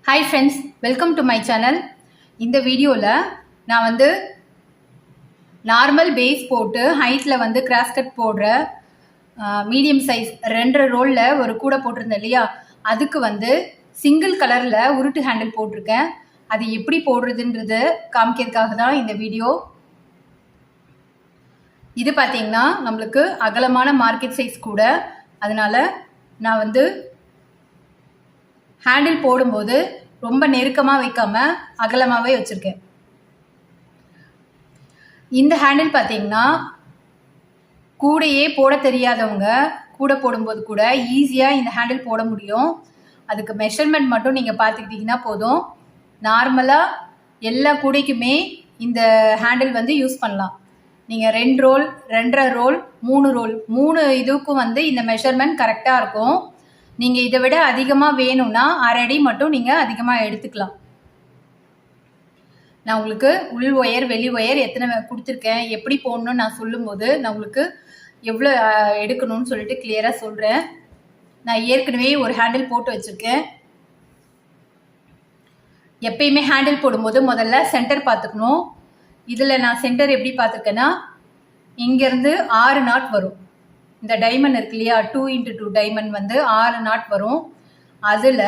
Hi friends, welcome to my channel. இந்த வீடியோவில் நான் வந்து நார்மல் பேஸ் போட்டு ஹைட்டில் வந்து கிராஸ் கட் போடுற மீடியம் சைஸ் 2.5 ரோலில் ஒரு கூடை போட்டிருந்தேன் இல்லையா, அதுக்கு வந்து சிங்கிள் கலரில் உருட்டு ஹேண்டில் போட்டிருக்கேன். அது எப்படி போடுறதுன்றது காமிக்கிறதுக்காக தான் இந்த வீடியோ. இது பார்த்தீங்கன்னா நம்மளுக்கு அகலமான மார்க்கெட் சைஸ் கூட, அதனால் நான் வந்து ஹேண்டில் போடும்போது ரொம்ப நெருக்கமாக வைக்காமல் அகலமாகவே வச்சுருக்கேன். இந்த ஹேண்டில் பார்த்தீங்கன்னா கூடையே போட தெரியாதவங்க கூட போடும்போது கூட ஈஸியாக இந்த ஹேண்டில் போட முடியும். அதுக்கு மெஷர்மெண்ட் மட்டும் நீங்கள் பார்த்துக்கிட்டிங்கன்னா போதும். நார்மலாக எல்லா கூடைக்குமே இந்த ஹேண்டில் வந்து யூஸ் பண்ணலாம். நீங்கள் 2 ரோல், 2.5 ரோல், 3 ரோல், 3 இதுக்கும் வந்து இந்த மெஷர்மெண்ட் கரெக்டாக இருக்கும். நீங்கள் இதை விட அதிகமாக வேணும்னா 1/2 அடி மட்டும் நீங்கள் அதிகமாக எடுத்துக்கலாம். நான் உங்களுக்கு உள் ஒயர் வெளி ஒயர் எத்தனை கொடுத்துருக்கேன், எப்படி போடணும்னு நான் சொல்லும்போது நான் உங்களுக்கு எவ்வளோ எடுக்கணும்னு சொல்லிட்டு கிளியராக சொல்கிறேன். நான் ஏற்கனவே ஒரு ஹேண்டில் போட்டு வச்சுருக்கேன். எப்பயுமே ஹேண்டில் போடும்போது முதல்ல சென்டர் பார்த்துக்கணும். இதில் நான் சென்டர் எப்படி பார்த்துருக்கேன்னா, இங்கேருந்து 6 நாட் வரும். இந்த டைமண்ட் இருக்கு இல்லையா, 2x2 டைமண்ட் வந்து 6 நாட் வரும். அதில்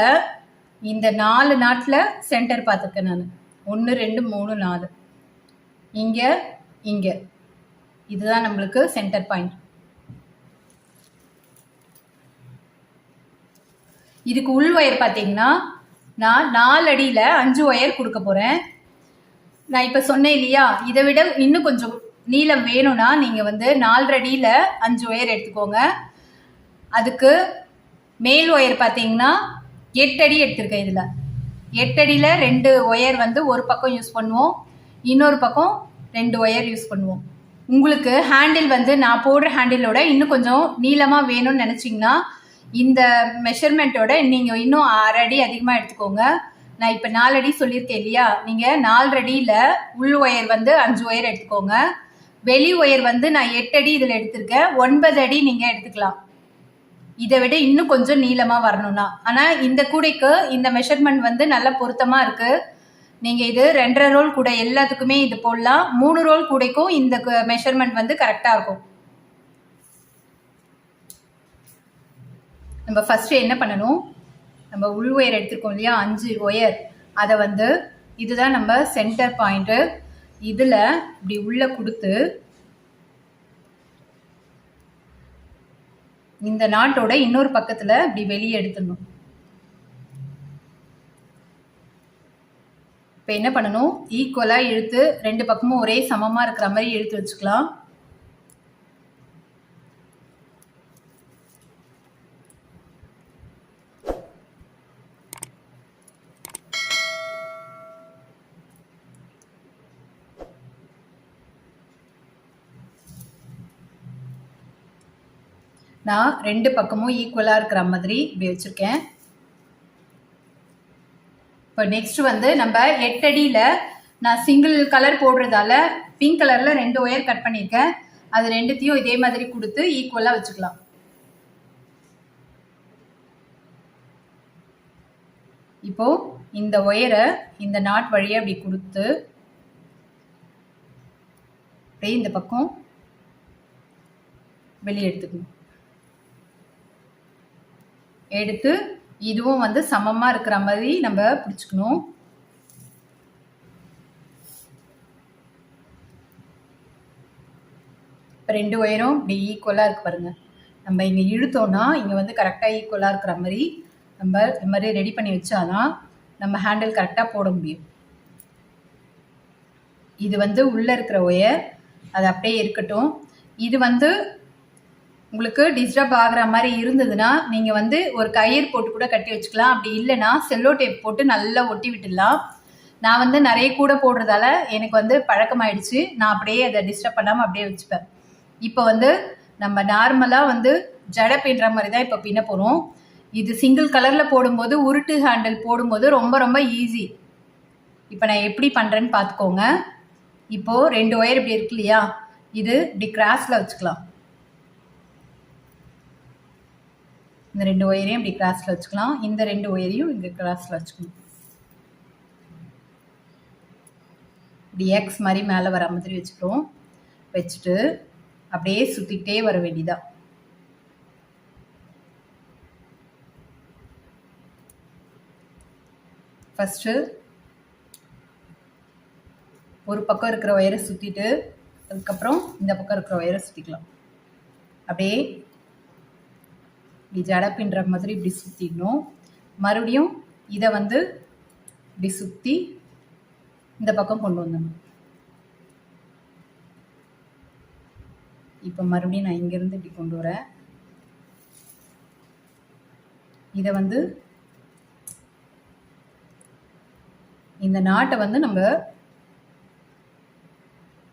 இந்த 4 நாட்டில் சென்டர் பார்த்துருக்கேன் நான். 1 2 3 4 இங்கே இங்கே இதுதான் நம்மளுக்கு சென்டர் பாயிண்ட். இதுக்கு உள் ஒயர் பார்த்தீங்கன்னா நான் 4 அடியில் 5 ஒயர் கொடுக்க போகிறேன். நான் இப்போ சொன்னேன் இல்லையா, இதை விட இன்னும் கொஞ்சம் நீளம் வேணும்னா நீங்கள் வந்து 4 அடியில் 5 ஒயர் எடுத்துக்கோங்க. அதுக்கு மேல் ஒயர் பார்த்தீங்கன்னா 8 அடி எடுத்திருக்கேன். இதில் 8 அடியில் 2 ஒயர் வந்து ஒரு பக்கம் யூஸ் பண்ணுவோம், இன்னொரு பக்கம் 2 ஒயர் யூஸ் பண்ணுவோம். உங்களுக்கு ஹேண்டில் வந்து நான் போடுற ஹேண்டிலோட இன்னும் கொஞ்சம் நீளமாக வேணும்னு நினச்சிங்கன்னா இந்த மெஷர்மெண்ட்டோட நீங்கள் இன்னும் 1/2 அடி அதிகமாக எடுத்துக்கோங்க. நான் இப்போ 4 அடி சொல்லியிருக்கேன் இல்லையா, நீங்கள் 4 அடியில் உள் ஒயர் வந்து 5 ஒயர் எடுத்துக்கோங்க. வெளி ஒயர் வந்து நான் 8 அடி இதில் எடுத்திருக்கேன். 9 அடி நீங்கள் எடுத்துக்கலாம், இதை விட இன்னும் கொஞ்சம் நீளமாக வரணும்னா. ஆனால் இந்த கூடைக்கு இந்த மெஷர்மெண்ட் வந்து நல்லா பொருத்தமாக இருக்குது. நீங்கள் இது 2.5 ரோல் கூடை எல்லாத்துக்குமே இது போடலாம். 3 ரோல் கூடைக்கும் இந்த மெஷர்மெண்ட் வந்து கரெக்டாக இருக்கும். நம்ம ஃபஸ்ட்டு என்ன பண்ணணும், நம்ம உள் ஒயர் எடுத்துருக்கோம் இல்லையா, 5 ஒயர், அதை வந்து இதுதான் நம்ம சென்டர் பாயிண்ட்டு. இதில் இப்படி உள்ளே கொடுத்து இந்த நாட்டோட இன்னொரு பக்கத்தில் இப்படி வெளியே எடுத்துடணும். இப்போ என்ன பண்ணணும், ஈக்குவலாக இழுத்து 2 பக்கமும் ஒரே சமமாக இருக்கிற மாதிரி இழுத்து வச்சுக்கலாம். நான் 2 பக்கமும் ஈக்குவலாக இருக்கிற மாதிரி இப்படி வச்சுருக்கேன். இப்போ நெக்ஸ்ட் வந்து நம்ம 8 அடியில் நான் சிங்கிள் கலர் போடுறதால பிங்க் கலரில் 2 ஒயர் கட் பண்ணியிருக்கேன். அது 2த்தையும் இதே மாதிரி கொடுத்து ஈக்குவலாக வச்சுக்கலாம். இப்போது இந்த ஒயரை இந்த நாட் வழியாக அப்படி கொடுத்து அப்படியே இந்த பக்கம் வெளியே எடுத்துக்கணும். எடுத்து இதுவும் வந்து சமமாக இருக்கிற மாதிரி நம்ம பிடிச்சிக்கணும். இப்போ 2 ஒயரும் இப்படி ஈக்குவலாக இருக்கு பாருங்கள். நம்ம இங்கே இழுத்தோன்னா இங்கே வந்து கரெக்டாக ஈக்குவலாக இருக்கிற மாதிரி நம்ம இந்த மாதிரி ரெடி பண்ணி வச்சாதான் நம்ம ஹேண்டில் கரெக்டாக போட முடியும். இது வந்து உள்ளே இருக்கிற ஒயர், அது அப்படியே இருக்கட்டும். இது வந்து உங்களுக்கு டிஸ்டர்ப் ஆகிற மாதிரி இருந்ததுன்னா நீங்கள் வந்து ஒரு கயிறு போட்டு கூட கட்டி வச்சுக்கலாம். அப்படி இல்லைன்னா செல்லோ டேப் போட்டு நல்லா ஒட்டி விட்டுடலாம். நான் வந்து நிறைய கூட போடுறதால எனக்கு வந்து பழக்கமாயிடுச்சு. நான் அப்படியே அதை டிஸ்டர்ப் பண்ணாமல் அப்படியே வச்சுப்பேன். இப்போ வந்து நம்ம நார்மலாக வந்து ஜடை பின்னுற மாதிரி தான் இப்போ பின்ன போகிறோம். இது சிங்கிள் கலரில் போடும்போது உருட்டு ஹேண்டில் போடும்போது ரொம்ப ரொம்ப ஈஸி. இப்போ நான் எப்படி பண்ணுறேன்னு பார்த்துக்கோங்க. இப்போது 2 ஒயர் இப்படி இருக்கு இல்லையா, இது இப்படி கிராஸில் வச்சுக்கலாம். இந்த 2 ஒயரையும் இப்படி கிராஸில் வச்சுக்கலாம். இந்த 2 ஒயரையும் இங்கே கிராஸில் வச்சுக்கணும். இப்படி எக்ஸ் மாதிரி மேலே வர மாதிரி வச்சுக்கிறோம். வச்சுட்டு அப்படியே சுற்றிக்கிட்டே வர வேண்டியதான். ஃபஸ்ட்டு ஒரு பக்கம் இருக்கிற ஒயரை சுற்றிட்டு அதுக்கப்புறம் இந்த பக்கம் இருக்கிற ஒயரை சுற்றிக்கலாம். அப்படியே இப்படி ஜடை பின்னுற மாதிரி இப்படி சுற்றிடணும். மறுபடியும் இதை வந்து இப்படி சுற்றி இந்த பக்கம் கொண்டு வந்துடணும். இப்போ மறுபடியும் நான் இங்கேருந்து இப்படி கொண்டு வரேன். இதை வந்து இந்த நாட்டை வந்து நம்ம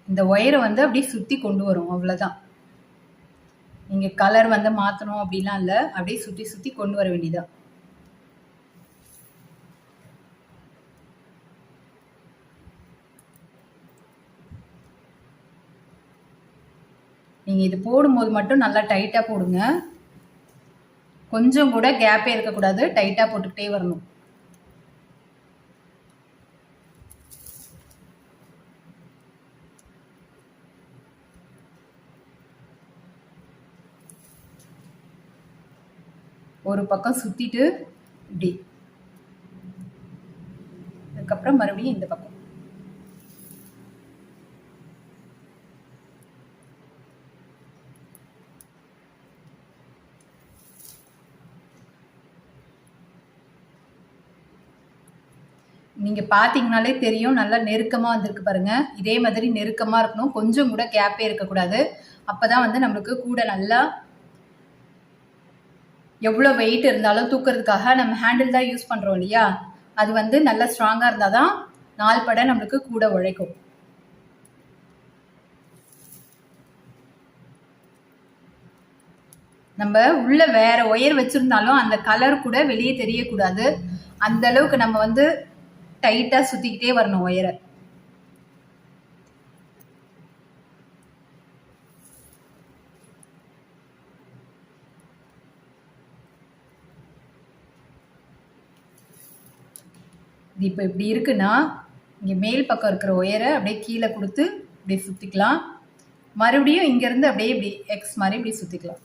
இந்த ஒயரை வந்து அப்படியே சுற்றி கொண்டு வரும். அவ்வளோதான். நீங்கள் கலர் வந்து மாற்றணும் அப்படிலாம் இல்லை, அப்படியே சுற்றி சுற்றி கொண்டு வர வேண்டியதான். நீங்கள் இது போடும்போது மட்டும் நல்லா டைட்டாக போடுங்க. கொஞ்சம் கூட கேப்பே இருக்கக்கூடாது. டைட்டாக போட்டுக்கிட்டே வரணும். ஒரு பக்கம் சுற்றிட்டு இப்படி, அதுக்கப்புறம் மறுபடியும் இந்த பக்கம். நீங்கள் பார்த்தீங்கனாலே தெரியும், நல்லா நெருக்கமாக வந்திருக்கு பாருங்கள். இதே மாதிரி நெருக்கமாக இருக்கணும். கொஞ்சம் கூட கேப்பே இருக்கக்கூடாது. அப்போ தான் வந்து நம்மளுக்கு கூட நல்லா, எவ்வளோ வெயிட் இருந்தாலும் தூக்கிறதுக்காக நம்ம ஹேண்டில் தான் யூஸ் பண்ணுறோம் இல்லையா, அது வந்து நல்லா ஸ்ட்ராங்காக இருந்தால் தான் நாள் பட நம்மளுக்கு கூட உழைக்கும். நம்ம உள்ள வேற ஒயர் வச்சுருந்தாலும் அந்த கலர் கூட வெளியே தெரியக்கூடாது. அந்த அளவுக்கு நம்ம வந்து டைட்டாக சுற்றிக்கிட்டே வரணும் ஒயரை. இது இப்போ இப்படி இருக்குன்னா இங்கே மேல் பக்கம் இருக்கிற ஒயரை அப்படியே கீழே கொடுத்து இப்படி சுற்றிக்கலாம். மறுபடியும் இங்கேருந்து அப்படியே இப்படி எக்ஸ் மாதிரி இப்படி சுற்றிக்கலாம்.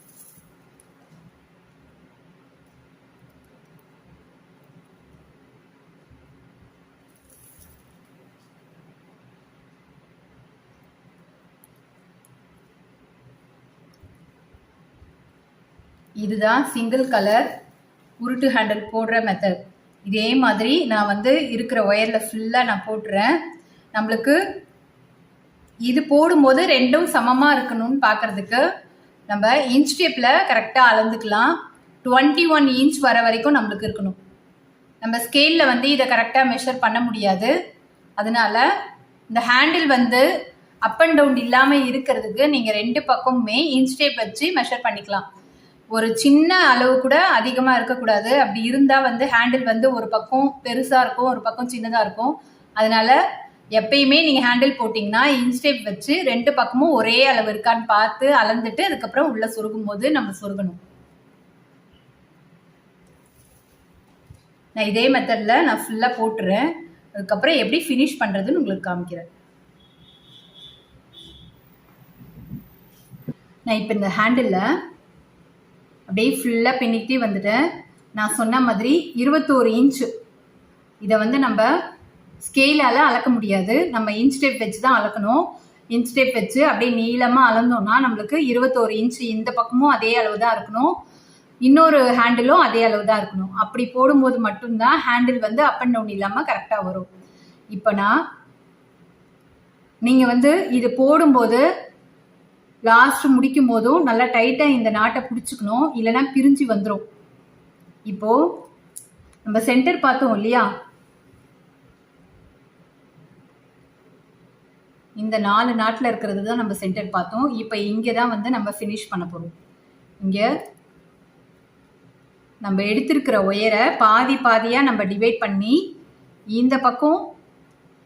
இதுதான் சிங்கிள் கலர் உருட்டு ஹேண்டில் போடுற மெத்தட். இதே மாதிரி நான் வந்து இருக்கிற ஒயரில் ஃபுல்லாக நான் போட்டுறேன். நம்மளுக்கு இது போடும்போது ரெண்டும் சமமாக இருக்கணும்னு பார்க்குறதுக்கு நம்ம இன்ச் டேப்பில் கரெக்டாக அளந்துக்கலாம். 21 இன்ச் வர வரைக்கும் நம்மளுக்கு இருக்கணும். நம்ம ஸ்கேலில் வந்து இதை கரெக்டாக மெஷர் பண்ண முடியாது. அதனால இந்த ஹேண்டில் வந்து அப் அண்ட் டவுன் இல்லாமல் இருக்கிறதுக்கு நீங்கள் ரெண்டு பக்கமுமே இன்ச் டேப் வச்சு மெஷர் பண்ணிக்கலாம். ஒரு சின்ன அளவு கூட அதிகமாக இருக்கக்கூடாது. அப்படி இருந்தால் வந்து ஹேண்டில் வந்து ஒரு பக்கம் பெருசாக இருக்கும், ஒரு பக்கம் சின்னதாக இருக்கும். அதனால் எப்பயுமே நீங்கள் ஹேண்டில் போட்டிங்கன்னா இன்ச் டேப் வச்சு ரெண்டு பக்கமும் ஒரே அளவு இருக்கான்னு பார்த்து அளந்துட்டு அதுக்கப்புறம் உள்ளே சொருகும் போது நம்ம சொருகணும். நான் இதே மெத்தடில் நான் ஃபுல்லாக போட்டுறேன். அதுக்கப்புறம் எப்படி ஃபினிஷ் பண்ணுறதுன்னு உங்களுக்கு காமிக்கிறேன். நான் இப்போ இந்த ஹேண்டிலில் அப்படியே ஃபுல்லாக பின்னிக்கிட்டே வந்துட்டேன். நான் சொன்ன மாதிரி 21 இன்ச்சு. இதை வந்து நம்ம ஸ்கேலால் அளக்க முடியாது, நம்ம இன்ச் டேப் வச்சு தான் அளக்கணும். இன்ச் டேப் வச்சு அப்படியே நீளமாக அளந்தோம்னா நம்மளுக்கு 21 இன்ச்சு. இந்த பக்கமும் அதே அளவு தான் இருக்கணும், இன்னொரு ஹேண்டிலும் அதே அளவு தான் இருக்கணும். அப்படி போடும்போது மட்டும்தான் ஹேண்டில் வந்து அப் அண்ட் டவுன் இல்லாமல் கரெக்டாக வரும். இப்போ நீங்கள் வந்து இது போடும்போது லாஸ்ட் முடிக்கும் போதும் நல்லா டைட்டாக இந்த நாட்டை பிடிச்சிக்கணும், இல்லைன்னா பிரிஞ்சு வந்துடும். இப்போது நம்ம சென்டர் பார்த்தோம் இல்லையா, இந்த 4 நாட்டில் இருக்கிறது தான் நம்ம சென்டர் பார்த்தோம். இப்போ இங்கே தான் வந்து நம்ம ஃபினிஷ் பண்ண போகிறோம். இங்கே நம்ம எடுத்திருக்கிற ஒயரை பாதி பாதியாக நம்ம டிவைட் பண்ணி இந்த பக்கம்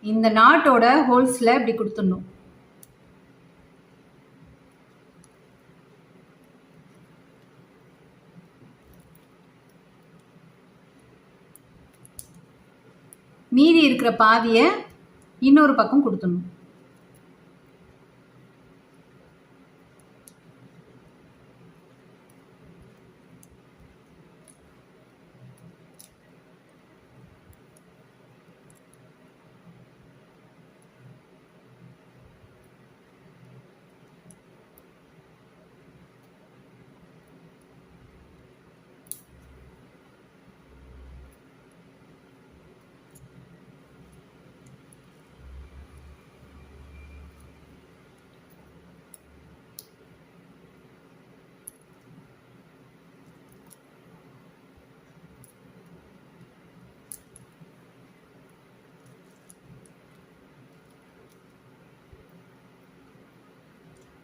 இந்த நாட்டோட ஹோல்ஸில் இப்படி கொடுத்துடணும். மீதி இருக்கிற பாதியை இன்னொரு பக்கம் கொடுத்துடணும்.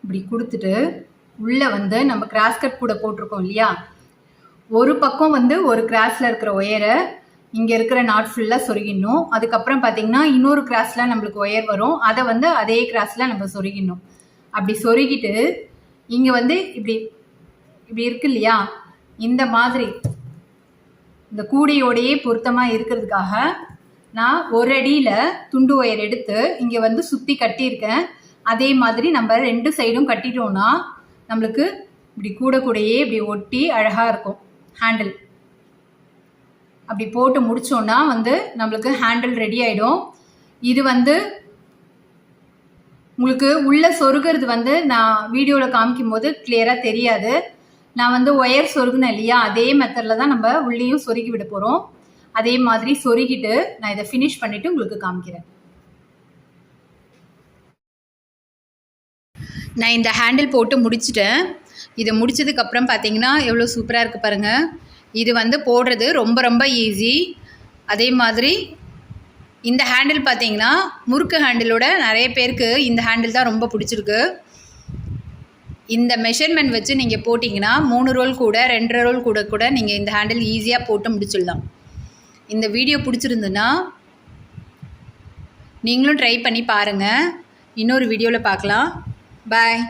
இப்படி கொடுத்துட்டு உள்ளே வந்து நம்ம கிராஸ் கட் கூட போட்டிருக்கோம் இல்லையா, ஒரு பக்கம் வந்து ஒரு கிராஸில் இருக்கிற ஒயரை இங்கே இருக்கிற நாட் ஃபுல்லாக சொருகிடணும். அதுக்கப்புறம் பார்த்தீங்கன்னா இன்னொரு கிராஸில் நம்மளுக்கு ஒயர் வரும், அதை வந்து அதே கிராஸில் நம்ம சொருகிடணும். அப்படி சொருகிட்டு இங்கே வந்து இப்படி இப்படி இருக்கு இல்லையா, இந்த மாதிரி இந்த கூடையோடையே பொருத்தமாக இருக்கிறதுக்காக நான் ஒரு அடியில் துண்டு ஒயர் எடுத்து இங்கே வந்து சுற்றி கட்டியிருக்கேன். அதே மாதிரி நம்ம 2 சைடும் கட்டிட்டோம்னா நம்மளுக்கு இப்படி கூடையே இப்படி ஒட்டி அழகாக இருக்கும் ஹேண்டில். அப்படி போட்டு முடித்தோன்னா வந்து நம்மளுக்கு ஹேண்டில் ரெடி ஆகிடும். இது வந்து உங்களுக்கு உள்ளே சொருகிறது வந்து நான் வீடியோவில் காமிக்கும் போது கிளியராக தெரியாது. நான் வந்து ஒயர் சொருகுனேன் இல்லையா, அதே மெத்தடில் தான் நம்ம உள்ளேயும் சொருகி விட போகிறோம். அதே மாதிரி சொருகிட்டு நான் இதை ஃபினிஷ் பண்ணிவிட்டு உங்களுக்கு காமிக்கிறேன். நான் இந்த ஹேண்டில் போட்டு முடிச்சிட்டேன். இதை முடிச்சதுக்கப்புறம் பார்த்தீங்கன்னா எவ்வளோ சூப்பராக இருக்குது பாருங்கள். இது வந்து போடுறது ரொம்ப ரொம்ப ஈஸி. அதே மாதிரி இந்த ஹேண்டில் பார்த்தீங்கன்னா முறுக்கு ஹேண்டிலோட நிறைய பேருக்கு இந்த ஹேண்டில் தான் ரொம்ப பிடிச்சிருக்கு. இந்த மெஷர்மெண்ட் வச்சு நீங்கள் போட்டிங்கன்னா 3 ரோல் கூட 2 ரோல் கூட நீங்கள் இந்த ஹேண்டில் ஈஸியாக போட்டு முடிச்சிடலாம். இந்த வீடியோ பிடிச்சிருந்துன்னா நீங்களும் ட்ரை பண்ணி பாருங்கள். இன்னொரு வீடியோவில் பார்க்கலாம். பாய்.